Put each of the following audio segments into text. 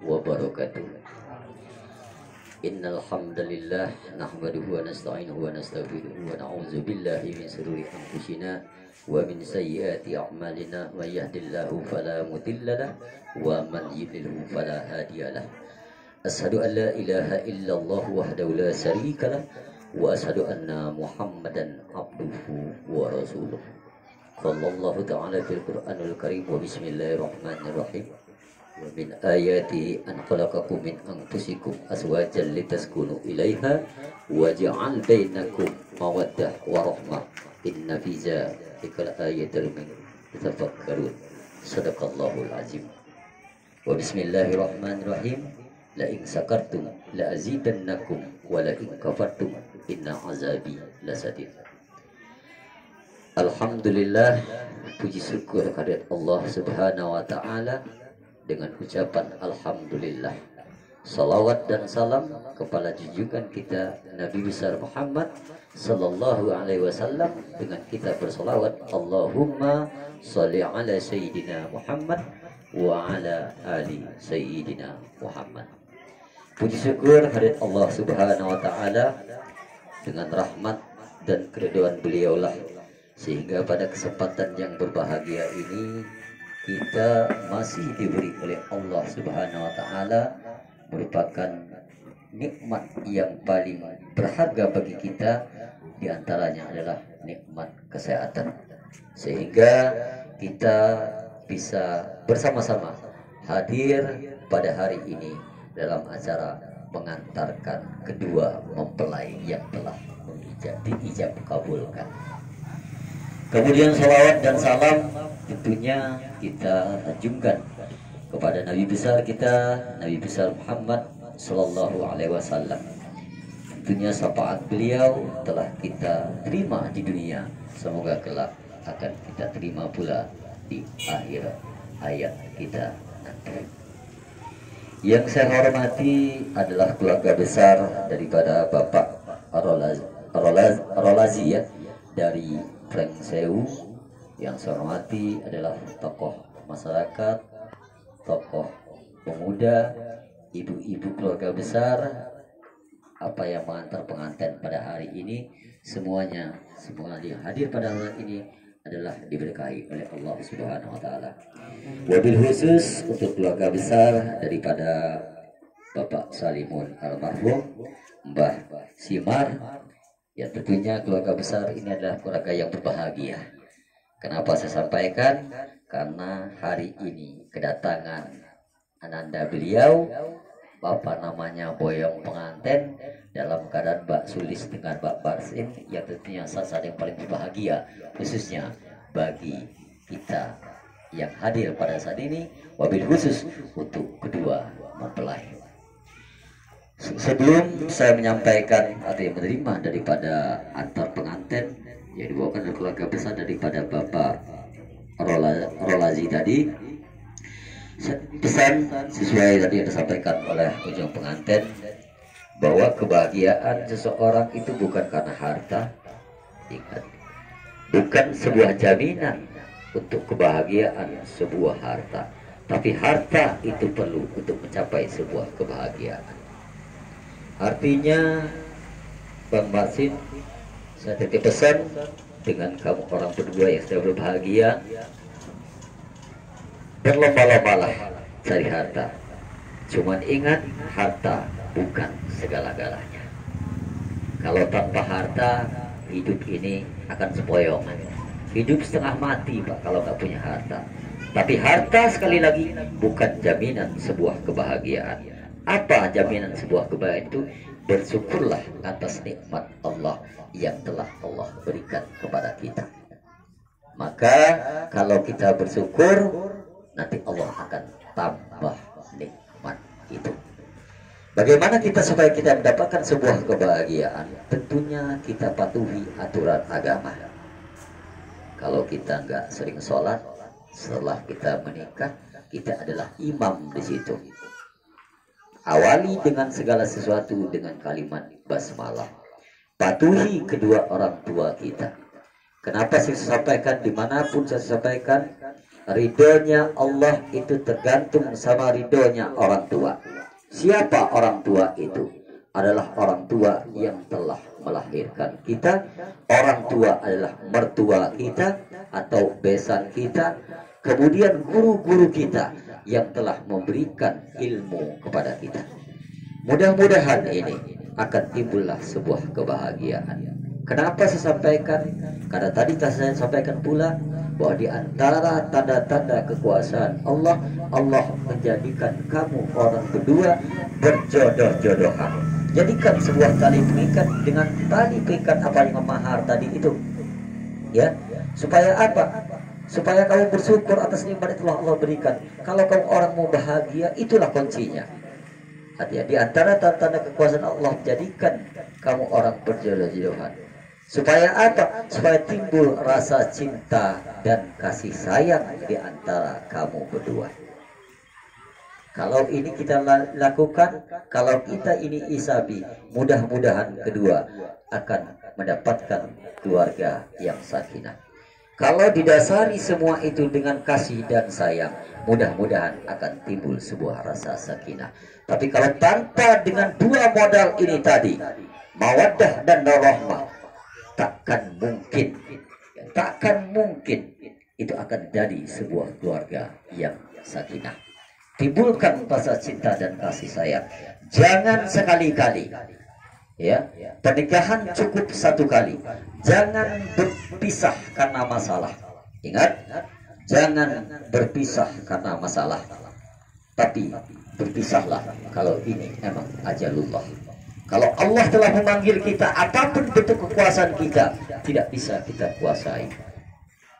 wabarakatuh. Innal hamdalillah nahmaduhu wa nasta'inuhu wa nastaghfiruhu wa na'udzu billahi min shururi anfusina wa min sayyiati a'malina may yahdihillahu fala mudilla lahu wa man yudlilhu fala hadiya lahu. Asyhadu an la ilaha illallah wahdahu la syarika lahu wa asyhadu anna Muhammadan abduhu wa rasuluh. Qallallahu ta'ala fil Qur'anil Karim wa bismillahirrahmanirrahim. Wa min ayati an khalaqakum min anfusikum azwajan litaskunu ilaiha wa ja'al bainakum mawaddah wa rahmah inna fi dzalika ayatin litafakkarun. Shadaqallahul azim. Wa bismillahirrahmanirrahim. La in sakartum la azidannakum wa la in kafartum inna azabi lasadid. Alhamdulillah, puji syukur kehadirat Allah Subhanahu wa taala dengan ucapan alhamdulillah. Salawat dan salam kepada junjungan kita Nabi besar Muhammad sallallahu alaihi wasallam dengan kita bersalawat Allahumma shalli ala sayyidina Muhammad wa ala ali sayyidina Muhammad. Puji syukur hadirat Allah Subhanahu wa taala dengan rahmat dan keridhaan beliaulah sehingga pada kesempatan yang berbahagia ini kita masih diberi oleh Allah Subhanahu wa taala merupakan nikmat yang paling berharga bagi kita, diantaranya adalah nikmat kesehatan, sehingga kita bisa bersama-sama hadir pada hari ini dalam acara mengantarkan kedua mempelai yang telah diijab kabulkan. Kemudian salawat dan salam tentunya kita anjungkan kepada Nabi besar kita, Nabi besar Muhammad sallallahu alaihi wasallam. Tentunya syafaat beliau telah kita terima di dunia, semoga kelak akan kita terima pula di akhir hayat kita nanti. Yang saya hormati adalah keluarga besar daripada Bapak Arolazi ya, dari Prengsewu. Yang saya hormati adalah tokoh masyarakat, tokoh pemuda, ibu-ibu keluarga besar, apa yang mengantar pengantin pada hari ini, semuanya semua yang hadir pada hari ini adalah diberkahi oleh Allah Subhanahu wa taala. Wabil khusus untuk keluarga besar daripada Bapak Salimun almarhum, Mbah Simar, ya tentunya keluarga besar ini adalah keluarga yang berbahagia. Kenapa saya sampaikan? Karena hari ini kedatangan ananda beliau, bapak namanya Boyong pengantin, dalam keadaan Mbak Sulis dengan Mbak Barsin, yang tentunya saat yang paling berbahagia, khususnya bagi kita yang hadir pada saat ini, wabil khusus untuk kedua mempelai. Sebelum saya menyampaikan atau yang menerima daripada antar pengantin yang dibawakan oleh keluarga besar daripada Bapak Arolazi tadi, pesan sesuai tadi yang disampaikan oleh ujung pengantin bahwa kebahagiaan seseorang itu bukan karena harta. Ingat, bukan sebuah jaminan untuk kebahagiaan sebuah harta, tapi harta itu perlu untuk mencapai sebuah kebahagiaan. Artinya, Bang Marsin, saya titip pesan dengan kamu orang berdua yang sudah berbahagia, berlomba-lombalah cari harta. Cuman ingat, harta bukan segala-galanya. Kalau tanpa harta, hidup ini akan sempoyongan. Hidup setengah mati Pak kalau nggak punya harta. Tapi harta sekali lagi bukan jaminan sebuah kebahagiaan. Apa jaminan sebuah kebahagiaan itu? Bersyukurlah atas nikmat Allah yang telah Allah berikan kepada kita. Maka kalau kita bersyukur, nanti Allah akan tambah nikmat itu. Bagaimana kita supaya kita mendapatkan sebuah kebahagiaan? Tentunya kita patuhi aturan agama. Kalau kita nggak sering sholat, setelah kita menikah, kita adalah imam di situ. Awali dengan segala sesuatu dengan kalimat basmalah. Patuhi kedua orang tua kita. Kenapa saya sampaikan, dimanapun saya sampaikan, ridhonya Allah itu tergantung sama ridhonya orang tua. Siapa orang tua itu? Adalah orang tua yang telah melahirkan kita. Orang tua adalah mertua kita atau besan kita. Kemudian guru-guru kita yang telah memberikan ilmu kepada kita. Mudah-mudahan ini akan timbullah sebuah kebahagiaan. Kenapa saya sampaikan? Karena tadi saya sampaikan pula bahwa di antara tanda-tanda kekuasaan Allah, Allah menjadikan kamu orang berdua berjodoh-jodohan. Jadikan sebuah tali pengikat dengan tali pengikat apa yang mahar tadi itu, ya, supaya apa? Supaya kamu bersyukur atas nikmat yang telah Allah berikan. Kalau kamu orang mau bahagia, itulah kuncinya. Hati-hati, di antara tanda-tanda kekuasaan Allah, jadikan kamu orang berjodoh-jodohan. Supaya apa? Supaya timbul rasa cinta dan kasih sayang di antara kamu berdua. Kalau ini kita lakukan, kalau kita ini isabi, mudah-mudahan kedua akan mendapatkan keluarga yang sakinah. Kalau didasari semua itu dengan kasih dan sayang, mudah-mudahan akan timbul sebuah rasa sakinah. Tapi kalau tanpa dengan dua modal ini tadi, mawaddah dan rahmah, takkan mungkin itu akan jadi sebuah keluarga yang sakinah. Timbulkan rasa cinta dan kasih sayang. Jangan sekali-kali, ya, pernikahan cukup satu kali. Jangan berpisah karena masalah. Ingat, jangan berpisah karena masalah. Tapi berpisahlah kalau ini memang ajalullah. Kalau Allah telah memanggil kita, apapun bentuk kekuasaan kita tidak bisa kita kuasai.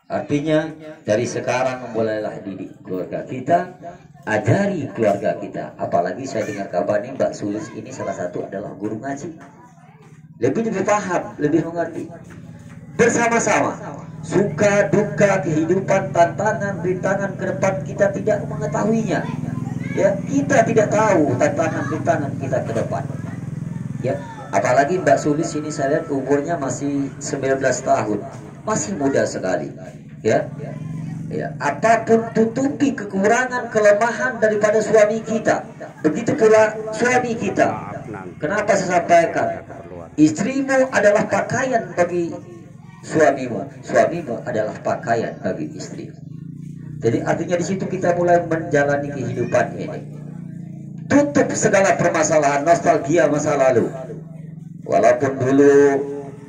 Artinya dari sekarang mulailah didik keluarga kita, ajari keluarga kita. Apalagi saya dengar kabar nih, Mbak Sulis ini salah satu adalah guru ngaji. Lebih paham, lebih mengerti. Bersama-sama, suka duka kehidupan, tantangan rintangan ke depan kita tidak mengetahuinya. Ya, kita tidak tahu tantangan-rintangan kita ke depan. Ya, apalagi Mbak Sulis ini saya lihat umurnya masih 19 tahun, masih muda sekali. Ya, ya, apapun tutupi kekurangan kelemahan daripada suami kita. Begitu pula suami kita. Kenapa saya sampaikan? Istrimu adalah pakaian bagi suamimu, suamimu adalah pakaian bagi istri. Jadi artinya di situ kita mulai menjalani kehidupan ini. Tutup segala permasalahan, nostalgia masa lalu. Walaupun dulu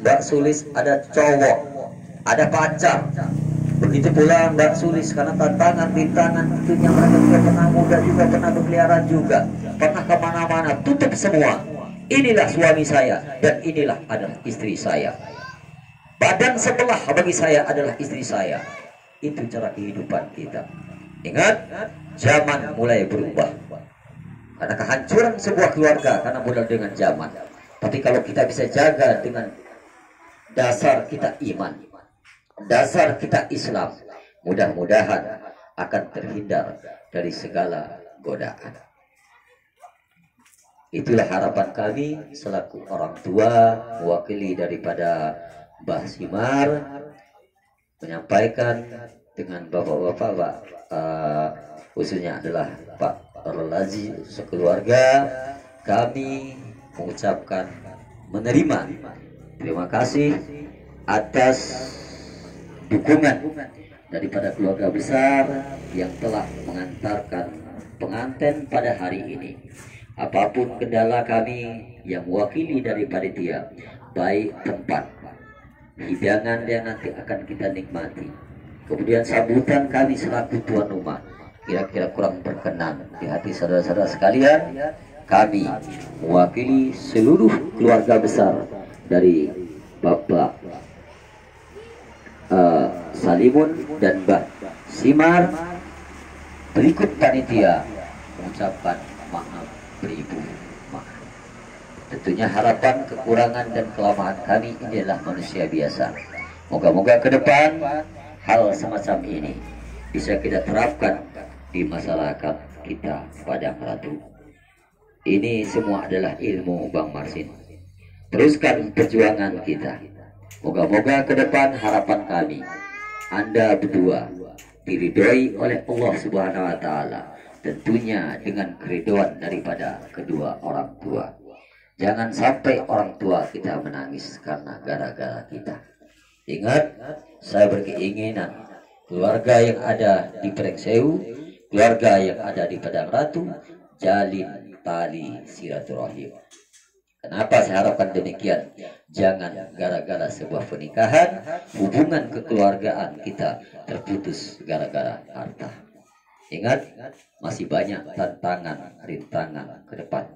Mbak Sulis ada cowok, ada pacar. Begitu pula Mbak Sulis, karena tantangan, rintangan tentunya mereka juga pernah muda juga, pernah berkeliaran juga, pernah kemana-mana. Tutup semua. Inilah suami saya dan inilah adalah istri saya. Badan sebelah bagi saya adalah istri saya. Itu cara kehidupan kita. Ingat, zaman mulai berubah. Karena kehancuran sebuah keluarga karena modal dengan zaman. Tapi kalau kita bisa jaga dengan dasar kita iman, dasar kita Islam, mudah-mudahan akan terhindar dari segala godaan. Itulah harapan kami selaku orang tua, mewakili daripada Mbah Simar, menyampaikan dengan bapak-bapak, Pak, khususnya adalah Pak Rolazi sekeluarga, kami mengucapkan menerima terima kasih atas dukungan daripada keluarga besar yang telah mengantarkan pengantin pada hari ini. Apapun kendala kami yang mewakili dari panitia, baik tempat, hidangan yang nanti akan kita nikmati, kemudian sambutan kami selaku tuan rumah, kira-kira kurang berkenan di hati saudara-saudara sekalian, kami mewakili seluruh keluarga besar dari Bapak Salimun dan Mbak Simar, berikut panitia mengucapkan maaf beribu maaf. Tentunya harapan, kekurangan dan kelemahan kami ini adalah manusia biasa. Moga-moga ke depan hal semacam ini bisa kita terapkan di masyarakat kita pada Ratu. Ini semua adalah ilmu Bang Marsin. Teruskan perjuangan kita. Moga-moga ke depan harapan kami, Anda berdua diridhoi oleh Allah Subhanahu wa taala, tentunya dengan keridhaan daripada kedua orang tua. Jangan sampai orang tua kita menangis karena gara-gara kita. Ingat, saya berkeinginan keluarga yang ada di Prengsewu, keluarga yang ada di Padang Ratu, jalin tali silaturahim. Kenapa saya harapkan demikian? Jangan gara-gara sebuah pernikahan, hubungan kekeluargaan kita terputus gara-gara harta. Ingat, masih banyak tantangan, rintangan ke depan.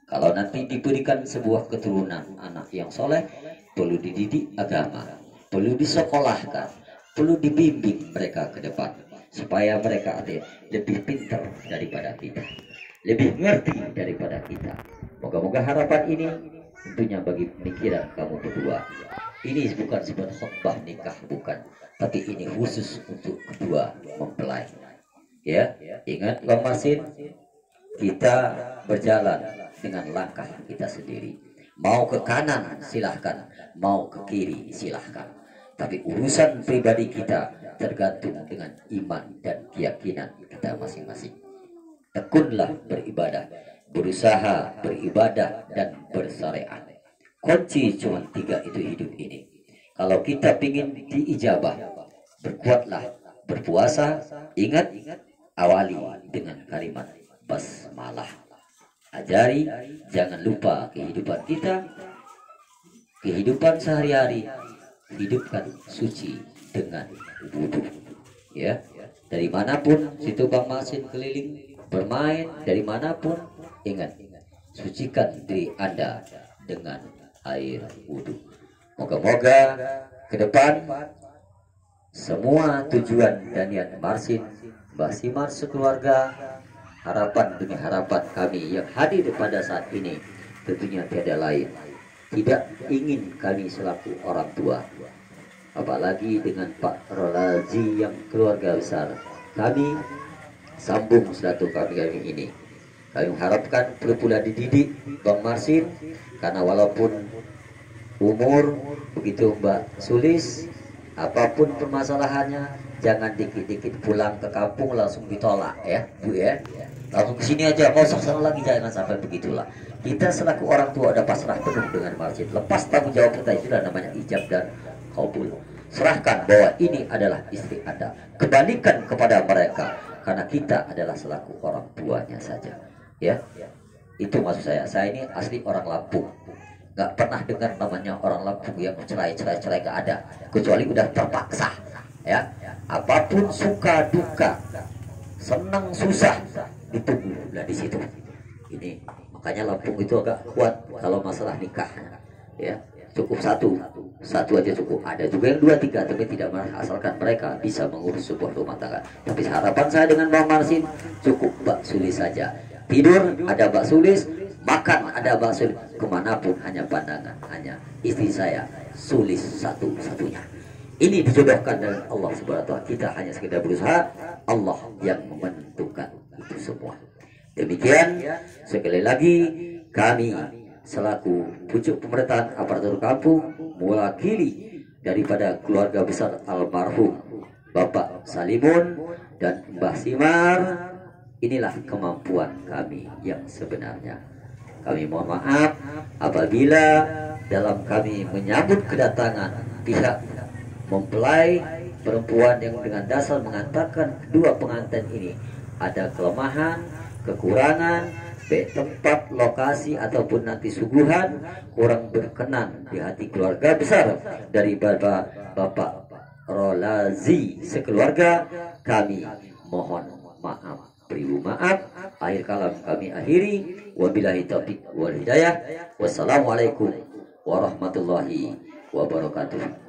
Kalau nanti diberikan sebuah keturunan anak yang soleh, perlu dididik agama, perlu disekolahkan, perlu dibimbing mereka ke depan, supaya mereka lebih pintar daripada kita, lebih ngerti daripada kita. Moga-moga harapan ini tentunya bagi pemikiran kamu berdua. Ini bukan sebuah khutbah nikah, bukan, tapi ini khusus untuk kedua mempelai. Ya, ingat Bang Masin, kita berjalan dengan langkah kita sendiri. Mau ke kanan silahkan, mau ke kiri silahkan. Tapi urusan pribadi kita tergantung dengan iman dan keyakinan kita masing-masing. Tekunlah beribadah, berusaha beribadah dan bersyariat. Kunci cuma 3 itu hidup ini. Kalau kita ingin diijabah, berkuatlah, berpuasa, ingat, awali dengan kalimat basmalah. Ajari, jangan lupa kehidupan kita, kehidupan sehari-hari, hidupkan suci dengan wudhu. Ya, dari manapun situ Bang Masin keliling bermain, dari manapun, ingat, sucikan diri Anda dengan air wudhu. Moga-moga ke depan semua tujuan dan niat Marsin, Mbah Simar sekeluarga, harapan demi harapan kami yang hadir pada saat ini tentunya tiada lain, tidak ingin kami selaku orang tua, apalagi dengan Pak Rolazi yang keluarga besar, kami sambung silaturahmi ini. Kami mengharapkan perlu pula dididik Bang Marsin, karena walaupun umur begitu Mbak Sulis, apapun permasalahannya, jangan dikit-dikit pulang ke kampung langsung ditolak ya Bu ya. Langsung ke sini aja, mau sana lagi, jangan sampai begitulah. Kita selaku orang tua udah pasrah penuh dengan Marsin. Lepas tanggung jawab kita, itu namanya ijab dan kabul. Serahkan bahwa ini adalah istri Anda. Kembalikan kepada mereka, karena kita adalah selaku orang tuanya saja. Ya, itu maksud saya. Saya ini asli orang Lampung. Gak pernah dengar namanya orang Lampung yang cerai gak ada, kecuali udah terpaksa. Ya, apapun suka duka, senang susah, ditunggu lah di situ. Ini makanya Lampung itu agak kuat kalau masalah nikah. Ya, cukup satu aja cukup. Ada juga yang 2, 3, tapi tidak marah, asalkan mereka bisa mengurus sebuah rumah tangga. Tapi harapan saya dengan Bang Marsin, cukup Mbak Sulis saja. Tidur ada Mbak Sulis, makan ada Mbak Sulis, kemanapun hanya pandangan, hanya istri saya Sulis satu-satunya. Ini dijodohkan dengan Allah Subhanahu wa taala. Kita hanya sekedar berusaha, Allah yang menentukan itu semua. Demikian, sekali lagi kami selaku pucuk pemerintahan aparatur kampung, mewakili daripada keluarga besar almarhum Bapak Salimun dan Mbah Simar, inilah kemampuan kami yang sebenarnya. Kami mohon maaf apabila dalam kami menyambut kedatangan pihak mempelai perempuan yang dengan dasar mengatakan kedua pengantin ini ada kelemahan, kekurangan, baik tempat, lokasi ataupun nanti suguhan kurang berkenan di hati keluarga besar dari Bapak Rolazi sekeluarga, kami mohon maaf, beribu maaf. Akhir kalam kami akhiri, wabillahi taufiq wal hidayah. Wassalamualaikum warahmatullahi wabarakatuh.